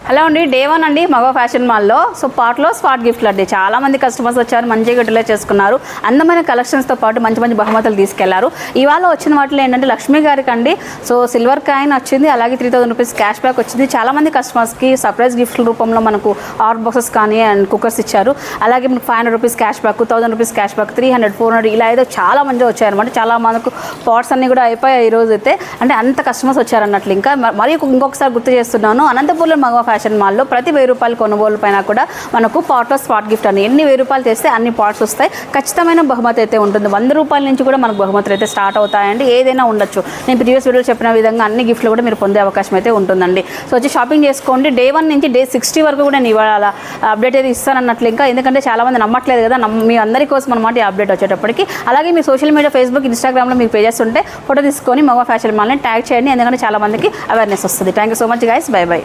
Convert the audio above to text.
Hello అండి, day 1 అండి మగ ఫ్యాషన్ మాల్లో. సో పార్ట్లో స్పాట్ గిఫ్ట్లు అండి. చాలా మంది కస్టమర్స్ వచ్చారు, మంచిగా యూటిలైజ్ చేసుకున్నారు. అందమైన కలెక్షన్స్తో పాటు మంచి మంచి బహుమతులు తీసుకెళ్లారు. ఇవాళ వచ్చిన వాటిలో ఏంటంటే లక్ష్మి గారికి అండి సో సిల్వర్ కాయిన్ వచ్చింది, అలాగే 3000 రూపీస్ క్యాష్ బ్యాక్ వచ్చింది. చాలా మంది కస్టమర్స్కి సర్ప్రైజ్ గిఫ్ట్ల రూపంలో మనకు హాట్ బాక్సెస్ కానీ అండ్ కుక్కర్స్ ఇచ్చారు. అలాగే మనకు 500 rupees cash back, 1000 rupees cash back, 300, 400 ఇలా ఏదో చాలా మంది వచ్చారనమాట. చాలా మనకు పాట్స్ అన్నీ కూడా అయిపోయాయి ఈ రోజు అయితే. అంటే అంత కస్టమర్స్ వచ్చారన్నట్లు. ఇంకా మరి ఇంకొకసారి గుర్తు చేస్తున్నాను, అనంతపూర్లో మగ ఫ్యాషన్ మాల్లో ప్రతి 1000 రూపాయల కొనుగోలు పైన కూడా మనకు పాట్లో స్పాట్ గిఫ్ట్ అని ఎన్ని 1000 రూపాయలు తెస్తే అన్ని పాట్స్ వస్తాయి. ఖచ్చితమైన బహుమతి అయితే ఉంటుంది. 100 రూపాయల నుంచి కూడా మనకు బహుమతులు అయితే స్టార్ట్ అవుతాయండి. ఏదైనా ఉండొచ్చు. నేను ప్రీవియస్ వీడియోలో చెప్పిన విధంగా అన్ని గిఫ్ట్లు కూడా మీరు పొందే అవకాశం అయితే ఉంటుందండి. సో వచ్చి షాపింగ్ చేసుకోండి. డే 1 నుంచి డే 60 వరకు కూడా నేను ఇవాళ అప్డేట్ అయితే ఇస్తానన్నట్లు. ఇంకా ఎందుకంటే చాలామంది నమ్మట్లేదు కదా, మీ అందరి కోసం అనమాట ఈ అప్డేట్ వచ్చేటప్పటికి. అలాగే మీ సోషల్ మీడియా ఫేస్బుక్, ఇన్స్టాగ్రామ్లో మీకు పేజెస్ ఉంటే ఫోటో తీసుకొని మగ ఫ్యాషన్ మాల్ని ట్యాగ్ చేయండి. ఎందుకంటే చాలా మందికి అవేర్నెస్ వస్తుంది. Thank you so much guys. By by.